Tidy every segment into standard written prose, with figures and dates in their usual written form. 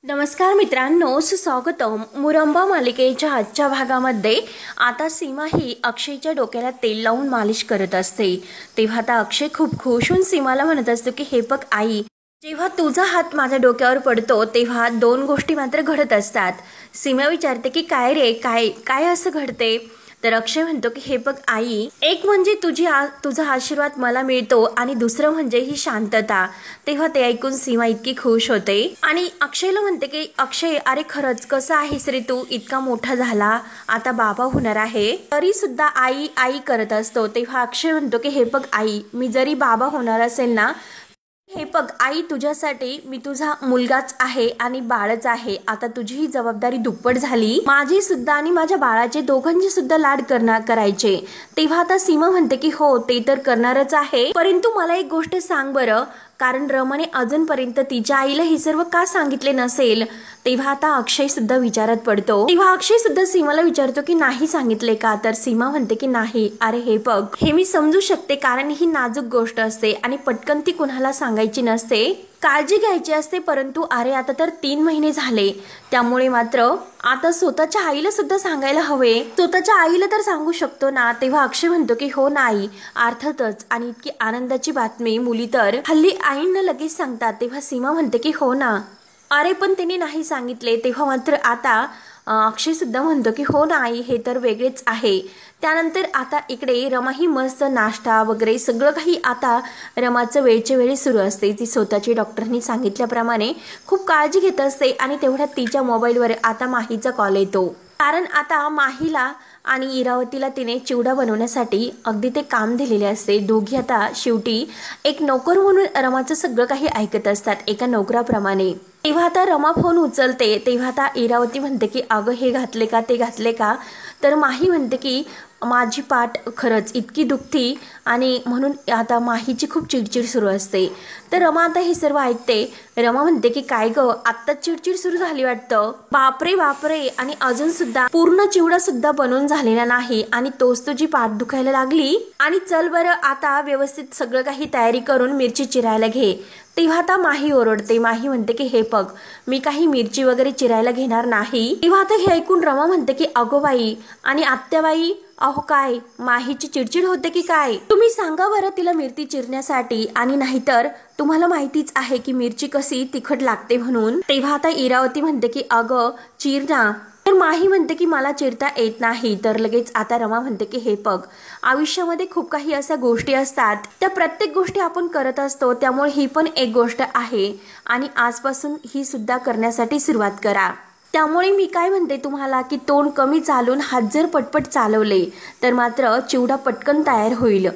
नमस्कार मित्रांनो, सुस्वागतम. मुरंबा मालिकेच्या आजच्या भागामध्ये आता सीमा ही अक्षयच्या डोक्याला तेल लावून मालिश करत असते. तेव्हा आता अक्षय खूप खुश होऊन सीमाला म्हणत असतो की हे बघ आई, जेव्हा तुझा हात माझ्या डोक्यावर पडतो तेव्हा दोन गोष्टी मात्र घडत असतात. सीमा विचारते की काय रे, काय काय असं घडते? तर अक्षय म्हणतो की हे बघ आई, एक म्हणजे तुझा आशीर्वाद मला मिळतो आणि दुसरं म्हणजे ही शांतता. तेव्हा ते ऐकून सीमा इतकी खुश होते आणि अक्षयला म्हणते की अक्षय, अरे खरंच कसं आहेस रे तू? इतका मोठा झाला, आता बाबा होणार आहे, तरी सुद्धा आई आई करत असतो. तेव्हा अक्षय म्हणतो की हे बघ आई, मी जरी बाबा होणार असेल ना, हे बघ आई, तुझ्यासाठी मी तुझा मुलगाच आहे आणि बाळच आहे. आता तुझी ही जबाबदारी दुप्पट झाली, माझी सुद्धा आणि माझ्या बाळाचे दोघांचे सुद्धा लाड करायचे. तेव्हा आता सीमा म्हणते की हो, ते तर करणारच आहे, परंतु मला एक गोष्ट सांग बरं, कारण रमाने अजूनपर्यंत तिच्या आईला हे सर्व का सांगितले नसेल? तेव्हा आता अक्षय सुद्धा विचारात पडतो. तेव्हा अक्षय सुद्धा सीमाला विचारतो की नाही सांगितले का? तर सीमा म्हणते की नाही, अरे हे बघ, हे मी समजू शकते, कारण ही नाजूक गोष्ट असते आणि पटकन ती कुणाला सांगायची नसते, काळजी घ्यायची असते. परंतु अरे आता तर 3 महिने झाले, त्यामुळे मात्र आता स्वतःच्या आईला सुद्धा सांगायला हवे. स्वतःच्या आईला तर सांगू शकतो ना. तेव्हा अक्षय म्हणतो की हो नाही, अर्थातच, आणि इतकी आनंदाची बातमी मुली तर हल्ली आईंना लगेच सांगतात. तेव्हा सीमा म्हणते की हो ना, अरे पण तिने नाही सांगितले. तेव्हा मात्र आता अक्षय सुद्धा म्हणतो की हो ना आई, हे तर वेगळेच आहे. त्यानंतर आता इकडे रमा ही मस्त नाश्ता वगैरे सगळं काही आता रमाचं वेळच्या वेळी सुरू असते. ती स्वतःची डॉक्टरनी सांगितल्याप्रमाणे खूप काळजी घेत असते आणि तेवढ्यात तिच्या मोबाईलवर आता माहीचा कॉल येतो. कारण आता माहीला आणि इरावतीला तिने चिवडा बनवण्यासाठी अगदी ते काम दिलेले असते. दोघी आता शेवटी एक नोकर म्हणून रमाचं सगळं काही ऐकत असतात, एका नोकराप्रमाणे. तेव्हा आता रमा फोन उचलते. तेव्हा आता इरावती म्हणते की अगं, हे घातले का, ते घातले का? तर माही म्हणते की माझी पाठ खरंच इतकी दुखती आणि म्हणून आता माहीची खूप चिडचिड सुरू असते. तर रमा आता हे सर्व ऐकते. रमा म्हणते की काय ग, आत्ताच चिडचिड सुरू झाली वाटतं? बापरे बापरे, आणि अजून सुद्धा पूर्ण चिवडा सुद्धा बनवून झालेला नाही आणि तोच तुझी पाठ दुखायला लागली? आणि चल बरं, आता व्यवस्थित सगळं काही तयारी करून मिरची चिरायला घे. तेव्हा आता माही ओरडते. माही म्हणते की हे बघ, मी काही मिरची वगैरे चिरायला घेणार नाही. तेव्हा आता हे ऐकून रमा म्हणते की अगो बाई आणि आत्याबाई, अहो काय, माहीची चिडचिड होते की काय? तुम्ही सांगा बरं तिला मिरची चिरण्यासाठी, आणि नाहीतर तुम्हाला माहितीच आहे की मिरची कशी तिखट लागते म्हणून. तेव्हा आता इरावती म्हणते की अगं चिर ना. तर माही म्हणते की मला चिरता येत नाही. तर लगेच आता रमा म्हणते की हे बघ, आयुष्यामध्ये खूप काही अशा गोष्टी असतात, त्या प्रत्येक गोष्टी आपण करत असतो, त्यामुळे ही पण एक गोष्ट आहे आणि आजपासून ही सुद्धा करण्यासाठी सुरुवात करा. त्यामुळे मी काय म्हणते तुम्हाला की तोंड कमी चालून हात जर पटपट चालवले तर मात्र चिवडा पटकन तयार होईल.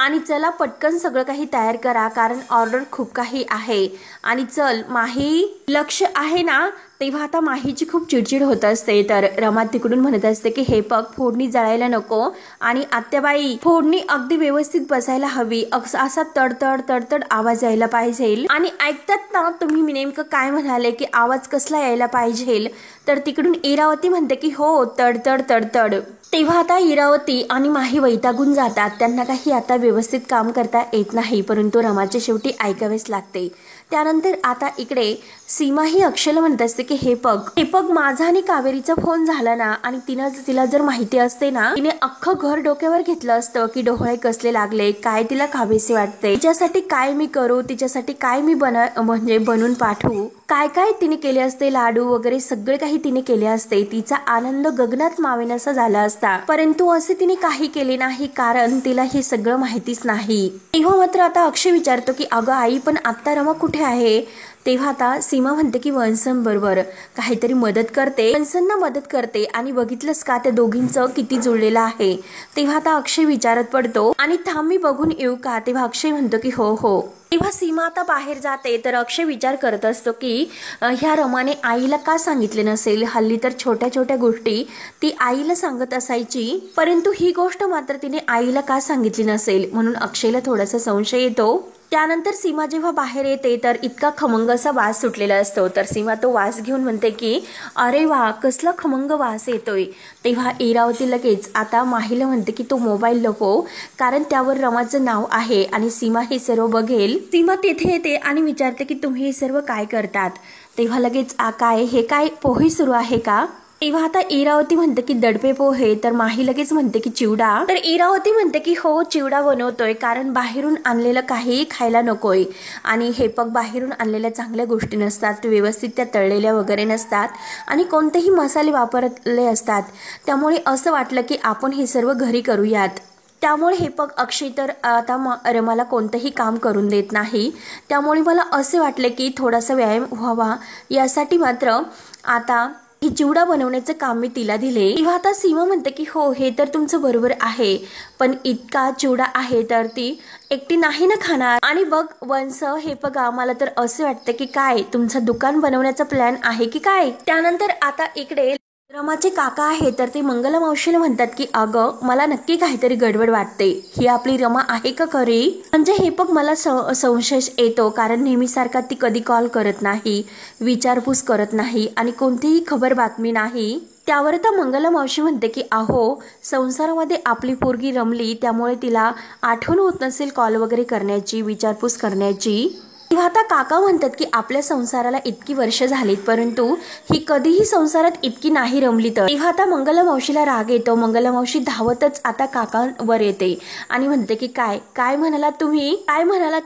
आणि चला पटकन सगळं काही तयार करा, कारण ऑर्डर खूप काही आहे. आणि चल माही, लक्ष आहे ना? तेव्हा आता माहीची खूप चिडचिड होत असते. तर रमा तिकडून म्हणत असते की हे बघ, फोडणी जळायला नको, आणि आत्याबाई फोडणी अगदी व्यवस्थित बसायला हवी, असा तडतड तडतड आवाज यायला पाहिजे. आणि ऐकतात ना तुम्ही मी नेमकं काय म्हणाले की आवाज कसला यायला पाहिजे? तर तिकडून इरावती म्हणते की हो, तडतड तडतड. तेव्हा आता इरावती आणि माही वैतागून जातात. त्यांना काही आता व्यवस्थित काम करता येत नाही, परंतु रमाचे शेवटी ऐकावेच लागते. त्यानंतर आता इकडे सीमा ही अक्षयला म्हणत असते की हे बघ, माझा आणि कावेरीचा फोन झाला ना, आणि तिला जर माहिती असते ना, तिने अख्खं घर डोक्यावर घेतलं असतं की डोळे कसले लागले, काय तिला खावेसे वाटते, तिच्यासाठी काय मी करू, तिच्यासाठी काय मी बनवून पाठवू, काय काय तिने केले असते, लाडू वगैरे सगळे काही तिने केले असते. तिचा आनंद गगनात मावेनासा झाला असता, परंतु असे तिने काही केले नाही, कारण तिला हे सगळं माहितीच नाही. तेव्हा मात्र आता अक्षय विचारतो की अगं आई, पण आता रमा कुठे आहे? तेव्हा आता सीमा म्हणते की वंसन बरोबर काहीतरी मदत करते, वंसनना मदत करते, आणि बघितलंस का त्या दोघींचं किती जुळलेलं आहे. तेव्हा आता अक्षय विचारत पडतो आणि थांब मी बघून येऊ का? तेव्हा अक्षय म्हणतो की हो हो. तेव्हा सीमा आता बाहेर जाते. तर अक्षय विचार करत असतो की ह्या रमाने आईला का सांगितले नसेल? हल्ली तर छोट्या छोट्या गोष्टी ती आईला सांगत असायची, परंतु ही गोष्ट मात्र तिने आईला का सांगितली नसेल, म्हणून अक्षयला थोडासा संशय येतो. त्यानंतर सीमा जेव्हा बाहेर येते तर इतका खमंग असा वास सुटलेला असतो. तर सीमा तो वास घेऊन म्हणते की अरे वा, कसला खमंग वास येतोय. तेव्हा इरावती लगेच आता माहीला म्हणते की तो मोबाईल लपव, कारण त्यावर रमाचं नाव आहे आणि सीमा हे सर्व बघेल. सीमा तेथे येते आणि विचारते की तुम्ही हे सर्व काय करतात? तेव्हा लगेच काय हे काय पोहे सुरू आहे का? तेव्हा आता इरावती म्हणते की दडपे पोहे, तर माही लगेच म्हणते की चिवडा. तर इरावती म्हणते की हो चिवडा बनवतोय, कारण बाहेरून आणलेलं काहीही खायला नकोय. आणि हे पग बाहेरून आणलेल्या चांगल्या गोष्टी नसतात, व्यवस्थित त्या तळलेल्या वगैरे नसतात आणि कोणतेही मसाले वापरले असतात. त्यामुळे असं वाटलं की आपण हे सर्व घरी करूयात. त्यामुळे हे पग अक्षय तर आता रमाला कोणतंही काम करून देत नाही. त्यामुळे मला असे वाटले की थोडासा व्यायाम व्हावा, यासाठी मात्र आता ही चिवडा बनवण्याचं काम मी तिला दिले. तेव्हा आता सीमा म्हणते की हो हे तर तुमचं बरोबर आहे, पण इतका चिवडा आहे तर ती एकटी नाही ना खाणार. आणि बघ वंश, हे बघा मला तर असे वाटते की काय तुमचं दुकान बनवण्याचा प्लॅन आहे की काय. त्यानंतर आता इकडे रमाचे काका आहे तर ते मंगला मावशीला म्हणतात की अगं मला नक्की काहीतरी गडबड वाटते, ही आपली रमा आहे का खरी? म्हणजे हे बघ मला संशय येतो, कारण नेहमीसारखा ती कधी कॉल करत नाही, विचारपूस करत नाही आणि कोणतीही खबर बातमी नाही. त्यावर तर मंगला मावशी म्हणते की अहो संसारामध्ये आपली पोरगी रमली, त्यामुळे तिला आठवण होत नसेल कॉल वगैरे करण्याची, विचारपूस करण्याची. तेव्हा आता काका म्हणतात की आपल्या संसाराला इतकी वर्ष झालीत, परंतु ही कधीही संसारात इतकी नाही रमली. तर तेव्हा आता मंगला मावशीला राग येतो. मंगला मावशी धावतच आता काकांवर येते आणि म्हणते की काय काय म्हणालात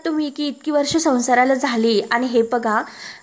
तुम्ही की इतकी वर्ष संसाराला झाली, आणि हे बघा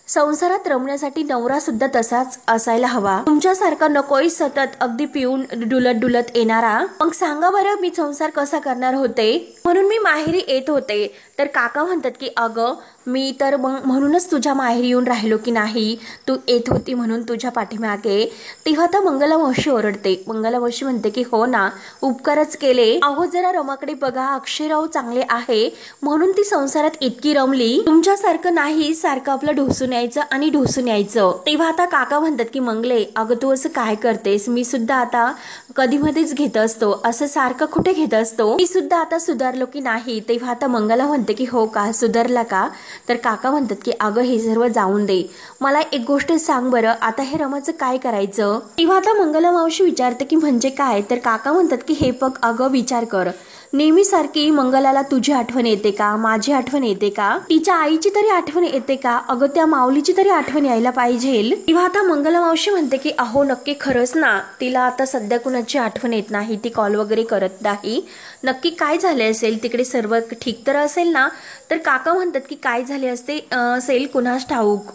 संसारात रमण्यासाठी नवरा सुद्धा तसाच असायला हवा, तुमच्यासारखा नकोय सतत अगदी पिऊन डुलत येणारा. मग सांगा बरं मी संसार कसा करणार होते, म्हणून मी माहेरी येत होते. तर काका म्हणतात की अगं मी तर मग म्हणूनच तुझ्या माहेरी येऊन राहिलो की नाही, तू येत होती म्हणून तुझ्या पाठीमागे. तेव्हा आता मंगला मावशी ओरडते. मंगला मावशी म्हणते की हो ना, उपकारच केले. अहो जरा रमाकडे बघा, अक्षयराव चांगले आहे म्हणून ती संसारात इतकी रमली, तुमच्यासारखं नाही सारखं आपलं ढोसून यायचं आणि ढोसून यायचं. तेव्हा आता काका म्हणतात की मंगले अगं तू असं काय करतेस, मी सुद्धा आता कधी मध्येच घेत असतो, असं सारखं कुठे घेत असतो, मी सुद्धा आता सुधारलो की नाही. तेव्हा आता मंगला म्हणते की हो का, सुधारला का? तर काका म्हणतात की अगं हे सर्व जाऊन दे, मला एक गोष्ट सांग बरं, आता हे रमाचं काय करायचं? तेव्हा आता मंगला मावशी विचारते की म्हणजे काय? तर काका म्हणतात की हे बघ अगं विचार कर, नेहमीसारखी मंगलाला तुझी आठवण येते का, माझी आठवण येते का, तिच्या आईची तरी आठवण येते का, अगं त्या माऊलीची तरी आठवण यायला पाहिजे. तेव्हा आता मंगला मावशी म्हणते की अहो नक्की खरंच ना, तिला आता सध्या कुणाची आठवण येत नाही, ती कॉल वगैरे करत नाही. नक्की काय झाले असेल तिकडे, सर्व ठीक तर असेल ना? तर काका म्हणतात की काय झाले असेल कुणास ठाऊक,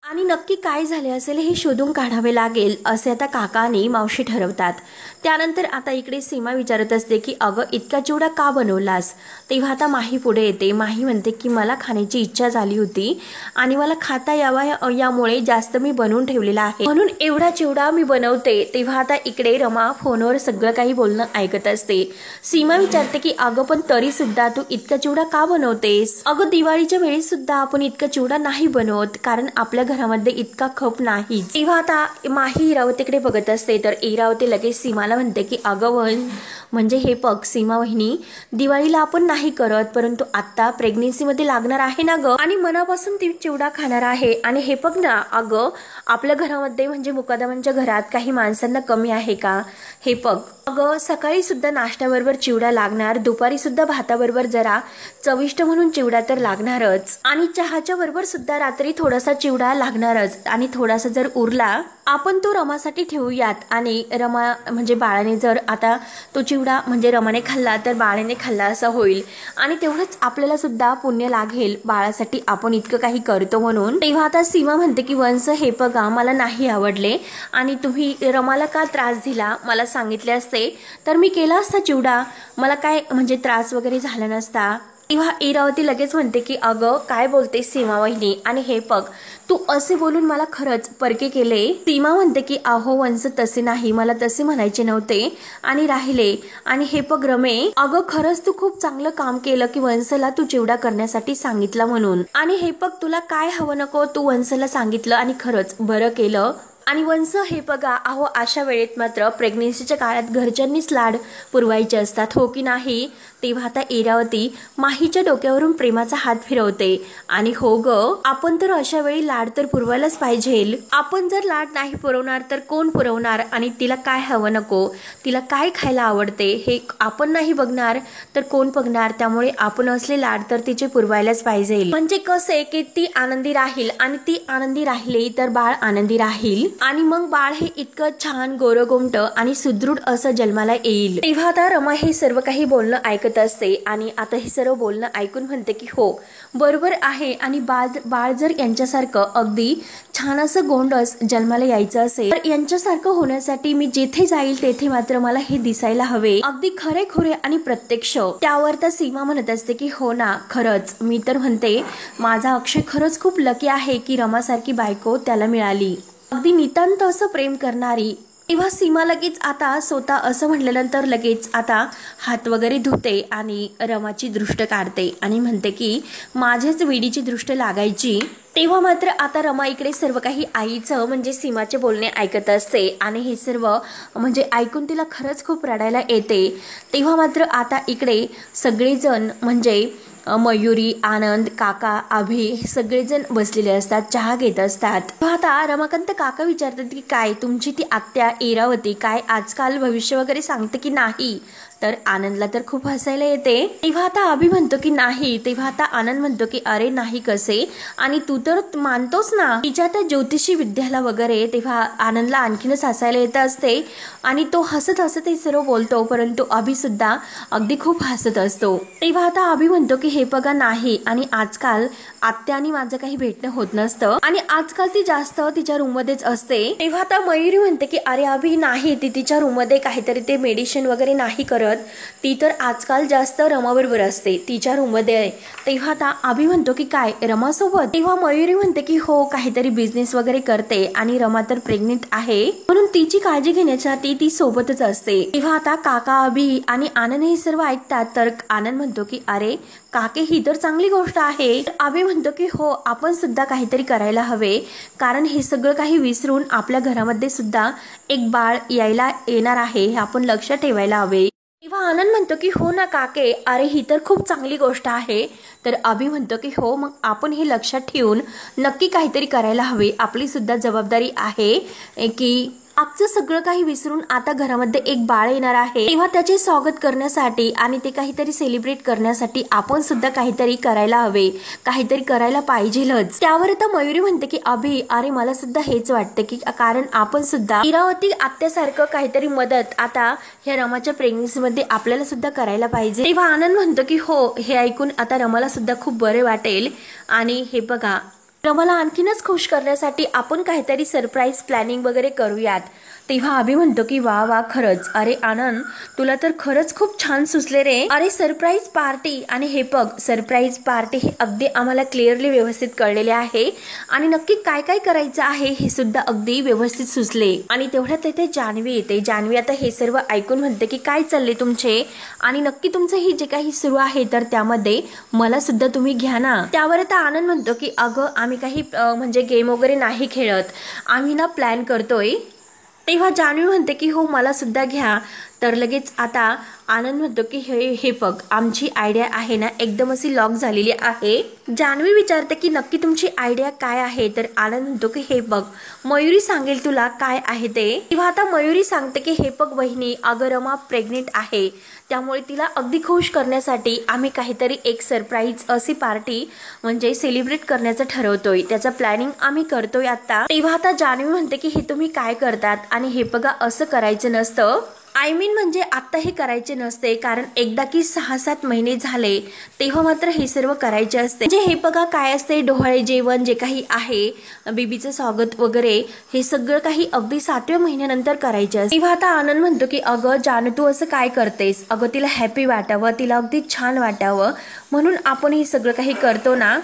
आणि नक्की काय झाले असेल हे शोधून काढावे लागेल, असे आता काका आणि मावशी ठरवतात. त्यानंतर आता इकडे सीमा विचारत असते की अगं इतका चिवडा का बनवलास? तेव्हा आता माही पुढे येते. माही म्हणते की मला खाण्याची इच्छा झाली होती आणि मला खाता यावा यामुळे जास्त मी बनवून ठेवलेला आहे, म्हणून एवढा चिवडा मी बनवते. तेव्हा आता इकडे रमा फोनवर सगळं काही बोलणं ऐकत असते. सीमा विचारते की अगं पण तरी सुद्धा तू इतका चिवडा का बनवतेस? अगं दिवाळीच्या वेळी सुद्धा आपण इतका चिवडा नाही बनवत, कारण आपल्या घरामध्ये इतका खप नाही. तेव्हा आता माही इरावतीकडे बघत असते. तर इरावती लगेच सीमाला म्हणते की अगं म्हणजे हे पग सीमा वहिनी, दिवाळीला आपण नाही करत, परंतु आता प्रेग्नेन्सी मध्ये लागणार आहे ना ग, आणि मनापासून ती चिवडा खाणार आहे. आणि हे बघ ना अगं आपल्या घरामध्ये म्हणजे मुकादमांच्या घरात काही माणसांना कमी आहे का? हे बघ अगं सकाळी सुद्धा नाश्त्याबरोबर चिवडा लागणार, दुपारी सुद्धा भाताबरोबर जरा चविष्ट म्हणून चिवडा तर लागणारच, आणि चहाच्या बरोबर सुद्धा रात्री थोडासा चिवडा लागणारच, आणि थोडासा जर उरला आपण तो रमासाठी ठेवूयात. आणि रमा म्हणजे बाळाने जर आता तो चिवडा म्हणजे रमाने खाल्ला तर बाळाने खाल्ला असं होईल, आणि तेवढंच आपल्याला सुद्धा पुण्य लागेल, बाळासाठी आपण इतकं काही करतो म्हणून. तेव्हा आता सीमा म्हणते की वंश हे बघा मला नाही आवडले, आणि तुम्ही रमाला का त्रास दिला, मला सांगितले असते तर मी केला असता चिवडा, मला काय म्हणजे त्रास वगैरे झाला नसता. तेव्हा इरावती लगेच म्हणते की अगं काय बोलते सीमा वहिनी, आणि हे बघ तू असे बोलून मला खरंच परके केले. सीमा म्हणते की अहो वंश तसे नाही, मला तसे म्हणायचे नव्हते आणि राहिले. आणि हे बघ रमे, अगं खरंच तू खूप चांगलं काम केलं की वंशला तू चिवडा करण्यासाठी सांगितला म्हणून, आणि हे बघ तुला काय हवं नको तू वंशला सांगितलं आणि खरंच बरं केलं. आणि वंश हे बघा अहो अशा वेळेत मात्र प्रेग्नेन्सीच्या काळात घरच्यांनीच लाड पुरवायचे असतात, हो की नाही? तेव्हा आता इरावती माहीच्या डोक्यावरून प्रेमाचा हात फिरवते आणि हो ग, आपण तर अशा वेळी लाड तर पुरवायलाच पाहिजे. आपण जर लाड नाही पुरवणार तर कोण पुरवणार, आणि तिला काय हवं नको, तिला काय खायला आवडते हे आपण नाही बघणार तर कोण बघणार. त्यामुळे आपण असले लाड तर तिचे पुरवायलाच पाहिजे. म्हणजे कसे की ती आनंदी राहील, आणि ती आनंदी राहिली तर बाळ आनंदी राहील, आणि मग बाळ हे इतकं छान गोरगोमट आणि सुदृढ असं जन्माला येईल. तेव्हा आता रमा हे सर्व काही बोलणं ऐकत असते आणि आता हे सर्व बोलणं ऐकून म्हणते की हो बरोबर आहे, आणि बाळ जर यांच्यासारखं अगदी छान असं गोंडस जन्माला यायचं असेल तर यांच्यासारखं होण्यासाठी मी जिथे जाईल तेथे मात्र मला हे दिसायला हवे, अगदी खरे आणि प्रत्यक्ष. त्यावर तर सीमा म्हणत असते की हो ना, खरंच मी तर म्हणते माझा अक्षय खरंच खूप लकी आहे की रमासारखी बायको त्याला मिळाली, अगदी नितांत असं प्रेम करणारी. तेव्हा सीमा लगेच आता स्वतः असं म्हटल्यानंतर लगेच आता हात वगैरे धुते आणि रमाची दृष्ट काढते आणि म्हणते की माझ्याच वेडीची दृष्ट लागायची. तेव्हा मात्र आता रमा इकडे सर्व काही आईचं म्हणजे सीमाचे बोलणे ऐकत असते आणि हे सर्व म्हणजे ऐकून तिला खरंच खूप रडायला येते. तेव्हा मात्र आता इकडे सगळेजण म्हणजे मयुरी, आनंद, काका, अभि हे सगळेजण बसलेले असतात, चहा घेत असतात. आता रमाकांत काका विचारतात की काय तुमची ती आत्या इरावती काय आजकाल भविष्य वगैरे सांगते की नाही, तर आनंदला तर खूप हसायला येते. तेव्हा आता अभि म्हणतो की नाही. तेव्हा आता आनंद म्हणतो की अरे नाही कसे, आणि तू तर मानतोस ना तिच्या त्या ज्योतिषी विद्याला वगैरे. तेव्हा आनंदला आणखीनच हसायला येत असते आणि तो हसत हसत हे सर्व बोलतो, परंतु अभि सुद्धा अगदी खूप हसत असतो. तेव्हा आता अभि म्हणतो की हे बघा नाही, आणि आजकाल आत्या आणि माझं काही भेटणं होत नसतं, आणि आजकाल ती जास्त तिच्या रूम मध्येच असते. तेव्हा आता मयुरी म्हणते की अरे अभि नाही, ती तिच्या रूम मध्ये काहीतरी ते मेडिसिन वगैरे नाही करत, ती तर आजकाल जास्त रमाबरोबर असते, तिच्या रूम मध्ये आहे. तेव्हा आता अभि म्हणतो की काय रमासोबत. तेव्हा मयुरी म्हणते की हो काहीतरी बिझनेस वगैरे करते, आणि रमा तर प्रेग्नेंट आहे म्हणून तिची काळजी घेण्यासाठी ती सोबतच असते. तेव्हा आता काका, अभि आणि आनंद हे सर्व ऐकतात, तर आनंद म्हणतो की अरे काके ही तर चांगली गोष्ट आहे. अभि म्हणतो की हो आपण सुद्धा काहीतरी करायला हवे, कारण हे सगळं काही विसरून आपल्या घरामध्ये सुद्धा एक बाळ यायला येणार आहे हे आपण लक्ष ठेवायला हवे. तेव्हा आनंद म्हणतो की हो ना काके, अरे ही तर खूप चांगली गोष्ट आहे. तर अभि म्हणतो की हो मग आपण हे लक्षात ठेवून नक्की काहीतरी करायला हवे, आपली सुद्धा जबाबदारी आहे की आजचं सगळं काही विसरून आता घरामध्ये एक बाळ येणार आहे, तेव्हा त्याचे स्वागत करण्यासाठी आणि ते काहीतरी सेलिब्रेट करण्यासाठी आपण सुद्धा काहीतरी करायला हवे, काहीतरी करायला पाहिजेलच. त्यावर आता मयुरी म्हणते की अभि अरे मला सुद्धा हेच वाटतं की कारण आपण सुद्धा इरावती आत्यासारखं काहीतरी मदत आता ह्या रमाच्या प्रेग्नन्सी मध्ये आपल्याला सुद्धा करायला पाहिजे. तेव्हा आनंद म्हणतो की हो हे ऐकून आता रमाला सुद्धा खूप बरे वाटेल, आणि हे बघा रमाला आणखीनच खुश करण्यासाठी आपण काहीतरी सरप्राईज प्लॅनिंग वगैरे करूयात. तेव्हा अभि म्हणतो की वा वा खरंच, अरे आनंद तुला तर खरंच खूप छान सुचले रे, अरे सरप्राईज पार्टी. आणि हे बघ सरप्राईज पार्टी हे अगदी आम्हाला क्लिअरली व्यवस्थित कळलेले आहे, आणि नक्की काय काय करायचं आहे हे सुद्धा अगदी व्यवस्थित सुचले. आणि तेवढ्यात तिथे जान्हवी येते. जान्हवी आता हे सर्व ऐकून म्हणते की काय चालले तुमचे, आणि नक्की तुमचं हे जे काही सुरू आहे तर त्यामध्ये मला सुद्धा तुम्ही घ्या ना. त्यावर आता आनंद म्हणतो की अगं आम्ही काही म्हणजे गेम वगैरे नाही खेळत, आम्ही ना प्लॅन करतोय. तेव्हा जान्हवी म्हणते की हो मला सुद्धा घ्या. तर लगेच आता आनंद म्हणतो की हे बघ आमची आयडिया आहे ना एकदम अशी लॉक झालेली आहे. जान्हवी विचारते की नक्की तुमची आयडिया काय आहे, तर आनंद म्हणतो की हे बघ मयुरी सांगेल तुला काय आहे ते. तेव्हा आता मयुरी सांगते की हे बघ बहिणी अगं रमा प्रेग्नेंट आहे, त्यामुळे तिला अगदी खुश करण्यासाठी आम्ही काहीतरी एक सरप्राईज अशी पार्टी म्हणजे सेलिब्रेट करण्याचं ठरवतोय, त्याचं प्लॅनिंग आम्ही करतोय आता. तेव्हा आता जान्हवी म्हणते की हे तुम्ही काय करतात, आणि हे बघा असं करायचं नसतं, आय मीन म्हणजे आत्ता हे करायचे नसते, कारण एकदा की 6-7 महिने झाले तेव्हा मात्र हे सर्व करायचे असते. म्हणजे हे बघा काय असते डोहाळे जेवण जे काही आहे, बेबीचं स्वागत वगैरे हे सगळं काही अगदी 7व्या महिन्यानंतर करायचे असते. तेव्हा आता आनंद म्हणतो की अगं जानू तू असं काय करतेस, अगं तिला हॅपी वाटावं, तिला अगदी छान वाटावं म्हणून आपण हे सगळं काही करतो ना.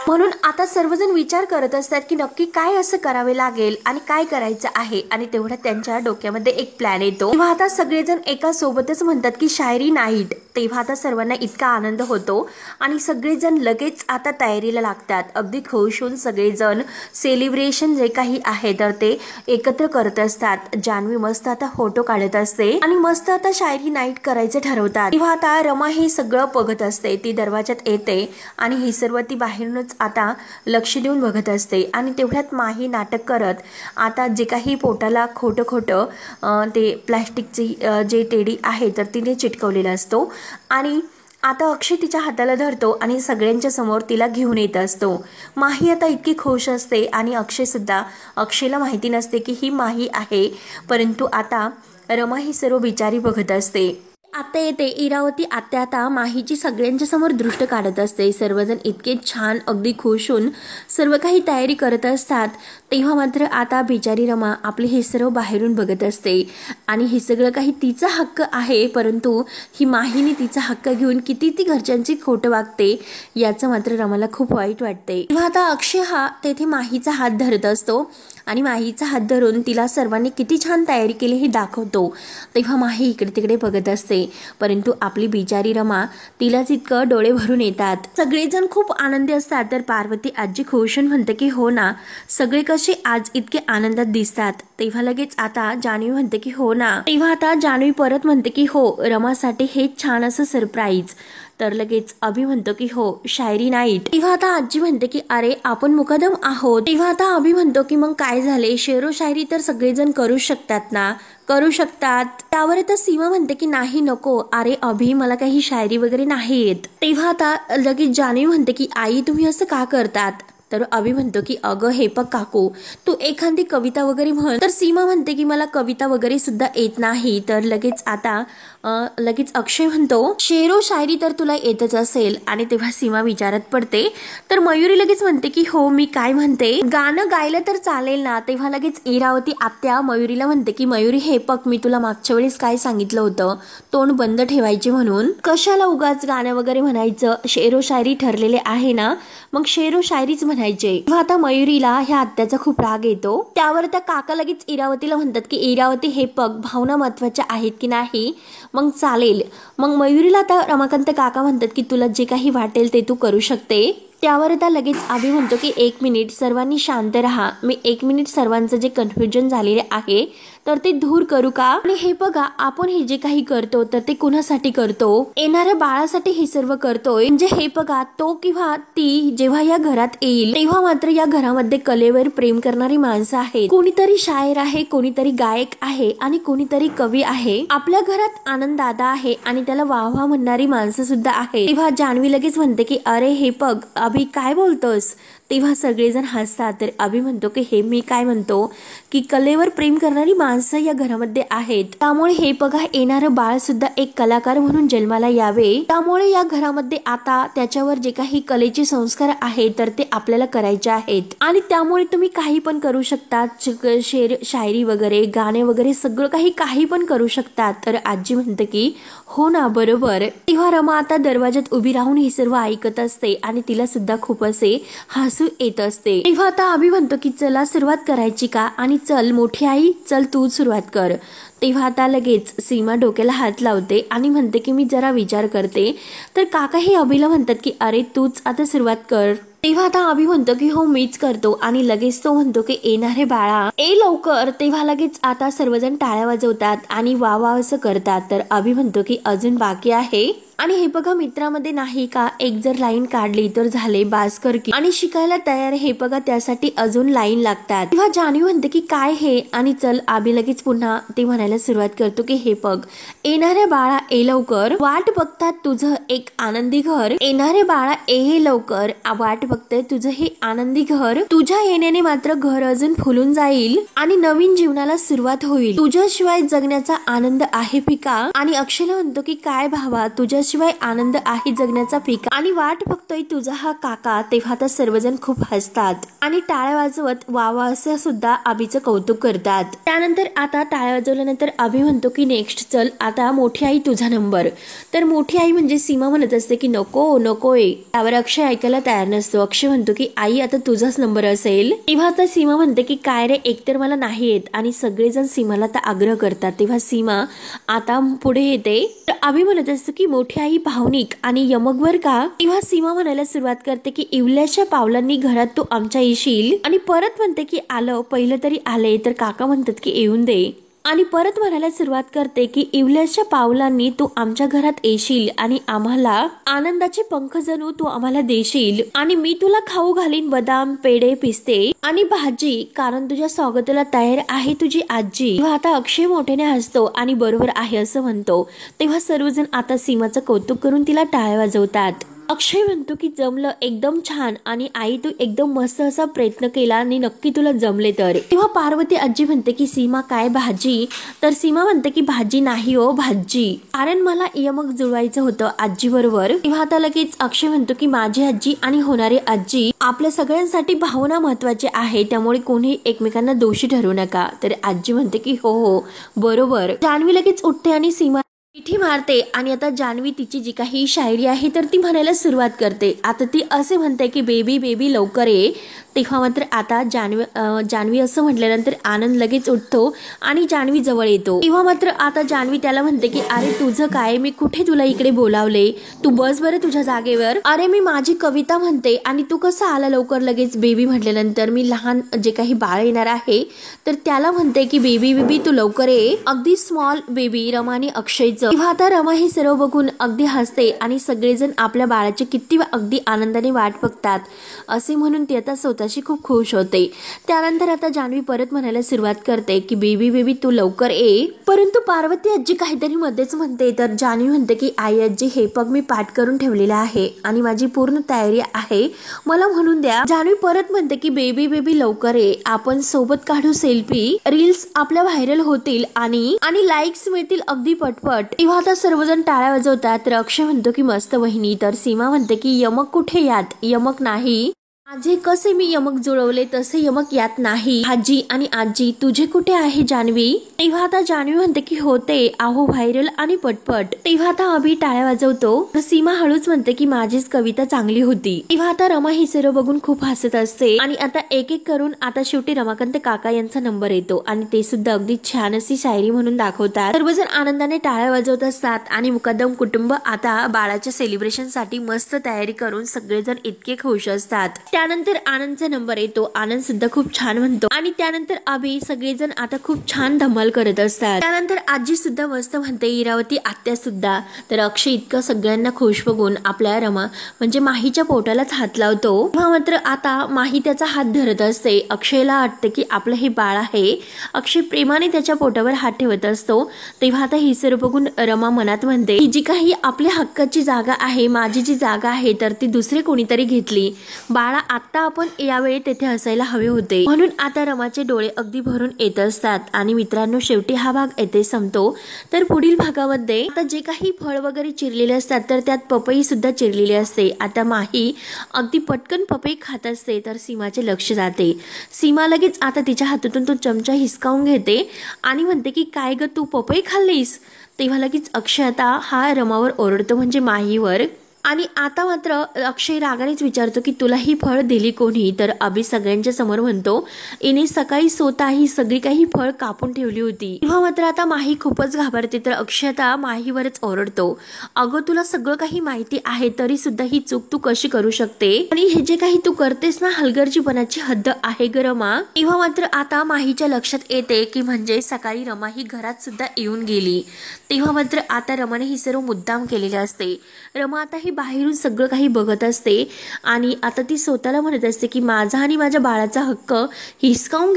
म्हणून आता सर्वजण विचार करत असतात की नक्की काय असं करावे लागेल आणि काय करायचं आहे, आणि तेवढ्या त्यांच्या डोक्यामध्ये एक प्लॅन येतो. तेव्हा आता सगळेजण एका सोबतच म्हणतात की शायरी नाईट. तेव्हा आता सर्वांना इतका आनंद होतो आणि सगळेजण लगेच आता तयारीला लागतात. अगदी खुश होऊन सगळेजण सेलिब्रेशन जे काही आहे तर ते एकत्र करत असतात. जान्हवी मस्त आता फोटो काढत असते आणि मस्त आता शायरी नाईट करायचं ठरवतात. तेव्हा आता रमा हे सगळं बघत असते. ती दरवाजात येते आणि ही सर्व ती बाहेरूनच आता लक्ष देऊन बघत असते आणि तेवढ्यात माही नाटक करत आता जे काही पोटाला खोटं खोटं ते प्लॅस्टिकची जे टेडी आहे तर तिने चिटकवलेला असतो आणि आता अक्षय तिच्या हाताला धरतो आणि सगळ्यांच्या समोर तिला घेऊन येत असतो. माही आता इतकी खुश असते आणि अक्षय सुद्धा. अक्षयला माहिती नसते की ही माही आहे, परंतु आता रमा ही सर्व बिचारी बघत असते. आता येते इरावती आत्या आता माहीची सगळ्यांच्या समोर दृष्ट काढत असते. सर्वजण इतके छान अगदी खुश होऊन सर्व काही तयारी करत असतात. तेव्हा मात्र आता बिचारी रमा आपले हे सर्व बाहेरून बघत असते आणि हे सगळं काही तिचा हक्क आहे, परंतु ही माहीने तिचा हक्क घेऊन किती ती घरच्यांची खोटं वागते याचं मात्र रमाला खूप वाईट वाटते. तेव्हा आता अक्षय हा तेथे माहीचा हात धरत असतो आणि माहीचा हात धरून तिला सर्वांनी किती छान तयारी केली हे दाखवतो. तेव्हा माही इकडे तिकडे बघत असते, परंतु आपली बिचारी रमा तिलाच इतकं डोळे भरून येतात. सगळेजण खूप आनंदी असतात. तर पार्वती आजी खुश होऊन म्हणते की हो ना, सगळे कसे आज इतके आनंदात दिसतात. तेव्हा लगेच आता जान्हवी म्हणते की हो ना. तेव्हा आता जान्हवी परत म्हणते की हो, रमासाठी हे छान असं सरप्राईज. तर लगेच अभि म्हणतो की हो, शायरी नाईट. तेव्हा आता आजी म्हणते की अरे आपण मुकदम आहोत. तेव्हा आता अभि म्हणतो की मग काय झाले, शेरो शायरी तर सगळेजण करू शकतात ना, करू शकतात. त्यावर आता सीमा म्हणते की नाही नको, अरे अभि मला काही शायरी वगैरे नाही येत. तेव्हा आता लगेच जान्हवी म्हणते की आई तुम्ही असं का करतात. तर अभि म्हणतो की अगं हे पग काकू, तू एखादी कविता वगैरे म्हण. तर सीमा म्हणते की मला कविता वगैरे सुद्धा येत नाही. तर लगेच आता लगेच अक्षय म्हणतो शेरो शायरी तर तुला येतच असेल. आणि तेव्हा सीमा विचारत पडते. तर मयुरी लगेच म्हणते की हो, मी काय म्हणते, गाणं गायलं तर चालेल ना. तेव्हा लगेच इरावती आत्या मयुरीला म्हणते की मयुरी हे पग मी तुला मागच्या वेळेस काय सांगितलं होतं, तोंड बंद ठेवायचे म्हणून. कशाला उगाच गाणं वगैरे म्हणायचं, शेरो शायरी ठरलेले आहे ना, मग शेरो शायरीच म्हणायचे. तेव्हा आता मयुरीला ह्या आत्याचा खूप राग येतो. त्यावर त्या काका लगेच इरावतीला म्हणतात की इरावती हे पग भावना महत्वाच्या आहेत की नाही, मग चालेल. मग मयुरीला आता रमाकांत काका म्हणतात की तुला जे काही वाटेल ते तू करू शकते. त्यावर आता लगेच अभि म्हणतो की 1 मिनिट सर्वांनी शांत राहा, मी 1 मिनिट सर्वांचं जे कन्फ्युजन झालेले आहे तर ते दूर करू का. आणि हे बघा, आपण हे जे काही करतो तर ते कुणासाठी करतो, येणाऱ्या बाळासाठी हे सर्व करतोय. म्हणजे हे बघा, तो किंवा ती जेव्हा या घरात येईल तेव्हा मात्र या घरामध्ये कलेवर प्रेम करणारी माणसं आहेत. कोणीतरी शायर आहे, कोणीतरी गायक आहे आणि कोणीतरी कवी आहे. आपल्या घरात आनंद दादा आहे आणि त्याला वाह म्हणणारी माणसं सुद्धा आहे. तेव्हा जान्हवी लगेच म्हणते की अरे हे बघ अभि काय बोलतोस. तेव्हा सगळेजण हसतात. तर अभि म्हणतो की हे मी काय म्हणतो की कलेवर प्रेम करणारी माणसं या घरामध्ये आहेत, त्यामुळे हे बघा येणारं बाळ सुद्धा एक कलाकार म्हणून जन्माला यावे. त्यामुळे या घरामध्ये आता त्याच्यावर जे काही कलेचे संस्कार आहेत तर ते आपल्याला करायचे आहेत आणि त्यामुळे तुम्ही काही पण करू शकता, शेर शायरी वगैरे गाणे वगैरे सगळं काही पण करू शकतात. तर आजी म्हणते की हो ना बरोबर. तेव्हा रमा आता दरवाजात उभी राहून हे सर्व ऐकत असते आणि तिला सुद्धा खूप असे हसू येत असते. तेव्हा आता अभि म्हणतो की चला सुरुवात करायची का, आणि चल मोठी आई चल तू सुरुवात कर. तेव्हा आता लगेच सीमा डोक्याला हात लावते आणि म्हणते की मी जरा विचार करते. तर काका हे अभिला म्हणतात की अरे तूच आता सुरुवात कर. तेव्हा आता अभि म्हणतो की हो मीच करतो आणि लगेच तो म्हणतो की येणारे बाळा ए लवकर. तेव्हा लगेच आता सर्वजण टाळ्या वाजवतात आणि वा वा असं करतात. तर अभि म्हणतो की अजून बाकी आहे. आणि हे बघा, मित्रामध्ये नाही का एक जर लाईन काढली तर झाले बास कर की, आणि शिकायला तयार हे बघा त्यासाठी अजून लाईन लागतात. तेव्हा जान्हवी म्हणते की काय हे, आणि चल अभि लगेच पुन्हा ते म्हणायला सुरुवात करतो की हे बघ येणाऱ्या बाळा ए लवकर, वाट बघतात तुझं एक आनंदी घर. येणारे बाळा ए हे लवकर, वाट बघतंय तुझं हे आनंदी घर. तुझ्या येण्याने मात्र घर अजून फुलून जाईल आणि नवीन जीवनाला सुरुवात होईल. तुझ्याशिवाय जगण्याचा आनंद आहे फिका. आणि अक्षयला म्हणतो की काय भावा, तुझ्याशिवाय आनंद आहे जगण्याचा फिका आणि वाट बघतोय तुझा हा काका. तेव्हा तर सर्वजण खूप हसतात आणि टाळ्या वाजवत वावा असं सुद्धा अभिचं कौतुक करतात. त्यानंतर आता टाळ्या वाजवल्यानंतर अभि म्हणतो की नेक्स्ट चल आता मोठी आई तुझा नंबर. तर मोठी आई म्हणजे सीमा म्हणत असते की नको नकोय. त्यावर अक्षय ऐकायला तयार नसतो. अक्षय म्हणतो की आई आता तुझाच नंबर असेल. तेव्हा आता सीमा म्हणते की काय रे, एकतर मला नाही येत. आणि सगळेजण सीमाला तर आग्रह करतात. तेव्हा सीमा आता पुढे येते. तर अभि म्हणत असतो की मोठी आई भावनिक आणि यमकवर का? तेव्हा सीमा म्हणायला सुरुवात करते की इवल्याच्या पावलांनी घरात तू आमच्या येशील, आणि परत म्हणते की आलं पहिलं तरी आले. तर काका म्हणतात की येऊन दे, आणि परत म्हणायला सुरुवात करते की इवल्याच्या पावलांनी तू आमच्या घरात येशील आणि आम्हाला आनंदाचे पंख जणू तू आम्हाला देशील, आणि मी तुला खाऊ घालीन बदाम, पेढे, पिस्ते आणि भाजी, कारण तुझ्या स्वागताला तयार आहे तुझी आजी. तेव्हा आता अक्षय मोठ्याने हसतो आणि बरोबर आहे असं म्हणतो. तेव्हा सर्वजण आता सीमाचं कौतुक करून तिला टाळ्या वाजवतात. अक्षय म्हणतो की जमलं, एकदम छान, आणि आई तू एकदम मस्त असा प्रयत्न केला आणि नक्की तुला जमले तर. तेव्हा पार्वती आजी म्हणते की सीमा काय भाजी? तर सीमा म्हणते की भाजी नाही हो, भाजी, कारण मला यमक जुळवायचं होतं आजी बरोबर. तेव्हा आता लगेच अक्षय म्हणतो की माझी आजी आणि होणारी आजी आपल्या सगळ्यांसाठी भावना महत्वाची आहे, त्यामुळे कोणी एकमेकांना दोषी ठरवू नका. तर आजी म्हणते की हो हो बरोबर. जान्हवी लगेच उठते आणि सीमा मिठी मारते, आणि आता जान्हवी तिची जी काही शायरी आहे तर ती म्हणायला सुरुवात करते. आता ती असे म्हणते की बेबी बेबी लवकर ये. तेव्हा मात्र आता जान्हवी असं म्हटल्यानंतर आनंद लगेच उठतो आणि जान्हवी जवळ येतो. तेव्हा मात्र आता जान्हवी त्याला म्हणते की अरे तुझं काय, मी कुठे तुला इकडे बोलावले, तू बस बरं तुझ्या जागेवर. अरे मी माझी कविता म्हणते आणि तू कसं आला लवकर लगेच. बेबी म्हटल्यानंतर मी लहान जे काही बाळ येणार आहे तर त्याला म्हणते की बेबी बेबी तू लवकर ये, अगदी स्मॉल बेबी. रमा आणि अक्षयचं. तेव्हा आता रमा हे सर्व बघून अगदी हसते आणि सगळेजण आपल्या बाळाची किती अगदी आनंदाने वाट बघतात असे म्हणून ती आता स्वतःशी खूप खुश होते. त्यानंतर आता जान्हवी परत म्हणायला सुरुवात करते की बेबी बेबी तू लवकर ये. परंतु पार्वती आजी काहीतरी मध्येच म्हणते. तर जान्हवी म्हणते की आई आजी हे पग मी पाठ करून ठेवलेला आहे आणि माझी पूर्ण तयारी आहे, मला म्हणून द्या. जान्हवी परत म्हणते की बेबी बेबी लवकर ये, आपण सोबत काढू सेल्फी, रील्स आपल्या व्हायरल होतील आणि लाईक्स मिळतील अगदी पटपट. तेव्हा आता सर्वजण टाळ्या वाजवतात. तर अक्षय म्हणतो की मस्त वहिनी. तर सीमा म्हणते की यमक कुठे यात? यमक नाही, माझे कसे मी यमक जुळवले तसे यमक यात नाही. आजी आणि आजी तुझे कुठे आहे जान्हवी? तेव्हा आता जान्हवी म्हणते की होते आहो व्हायरल आणि पटपट. तेव्हा आता अभि टाळ्या वाजवतो. तर सीमा हळूच म्हणते की माझीच कविता चांगली होती. तेव्हा आता रमा ही सर्व बघून खूप हसत असते, आणि आता एक एक करून आता शेवटी रमाकांत काका यांचा नंबर येतो आणि ते सुद्धा अगदी छान अशी शायरी म्हणून दाखवतात. सर्वजण आनंदाने टाळ्या वाजवत असतात आणि मुकदम कुटुंब आता बाळाच्या सेलिब्रेशन साठी मस्त तयारी करून सगळेजण इतके खुश असतात. त्यानंतर आनंदचा नंबर येतो. आनंद सुद्धा खूप छान म्हणतो, आणि त्यानंतर अभि सगळेजण आता खूप छान धमाल करत असतात. त्यानंतर आजी सुद्धा मस्त म्हणते, इरावती आत्या सुद्धा. तर अक्षय इतकं सगळ्यांना खुश बघून आपल्या रमा म्हणजे माहीच्या पोटालाच हात लावतो. तेव्हा मात्र आता माही त्याचा हात धरत असते. अक्षयला वाटते की आपलं हे बाळ आहे. अक्षय प्रेमाने त्याच्या पोटावर हात ठेवत असतो. तेव्हा आता ही सर्व बघून रमा मनात म्हणते की जी काही आपल्या हक्काची जागा आहे, माझी जी जागा आहे तर ती दुसरे कोणीतरी घेतली. बाळा आता आपण यावेळी तेथे असायला हवे होते. म्हणून आता रमाचे डोळे अगदी भरून येत असतात. आणि मित्रांनो शेवटी हा भाग येथे संपतो. तर पुढील भागामध्ये आता जे काही फळ वगैरे चिरलेले असतात तर त्यात पपई सुद्धा चिरलेली असते. आता माही अगदी पटकन पपई खात असते तर सीमाचे लक्ष जाते. सीमा लगेच आता तिच्या हातातून तो चमचा हिसकावून घेते आणि म्हणते की काय ग तू पपई खाल्लीस? तेव्हा लगेच अक्षय आता हा रमावर ओरडतो, म्हणजे माहीवर. आणि आता मात्र अक्षय रागानेच विचारतो की तुला ही फळ दिली कोणी? तर अभि सगळ्यांच्या समोर म्हणतो इने सकाळी स्वतः ही सगळी काही फळ कापून ठेवली होती. तेव्हा मात्र आता माही खूपच घाबरते. तर अक्षय आता माहीवरच ओरडतो, अगं तुला सगळं काही माहिती आहे तरी सुद्धा ही चूक तू कशी करू शकते? आणि हे जे काही तू करतेस ना हलगर्जीपणाची हद्द आहे ग रमा. तेव्हा मात्र आता माहीच्या लक्षात येते की म्हणजे सकाळी रमा ही घरात सुद्धा येऊन गेली. तेव्हा मात्र आता रमाने ही सर्व मुद्दाम केलेले असते. रमा आता बाहेरून सगळं काही बघत असते आणि आता ती स्वतःला म्हणत असते की माझा आणि माझ्या बाळाचा हक्क हिसकावून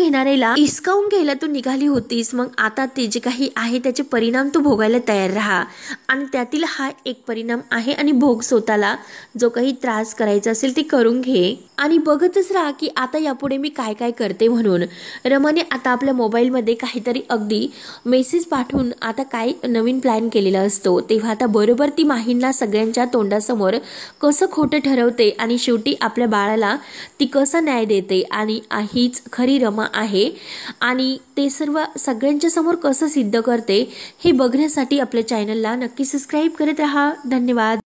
घ्यायला तू निघाली होतीस. मग आता ते जे काही आहे त्याचे परिणाम तू भोगायला तयार राहा, आणि त्यातील हा एक परिणाम आहे, आणि भोग स्वतःला. जो काही त्रास करायचा असेल ते करून घे आणि बघतच राहा की आता यापुढे मी काय काय करते म्हणून. रमाने आता आपल्या मोबाईलमध्ये काहीतरी अगदी मेसेज पाठवून आता काय नवीन प्लॅन केलेला असतो. तेव्हा आता बरोबर ती माहींना सगळ्यांच्या तोंडासमोर कसं खोटं ठरवते आणि शेवटी आपल्या बाळाला ती कसा न्याय देते आणि हीच खरी रमा आहे, आणि ते सर्व सगळ्यांच्या समोर कसं सिद्ध करते हे बघण्यासाठी आपल्या चॅनलला नक्की सबस्क्राईब करत राहा. धन्यवाद.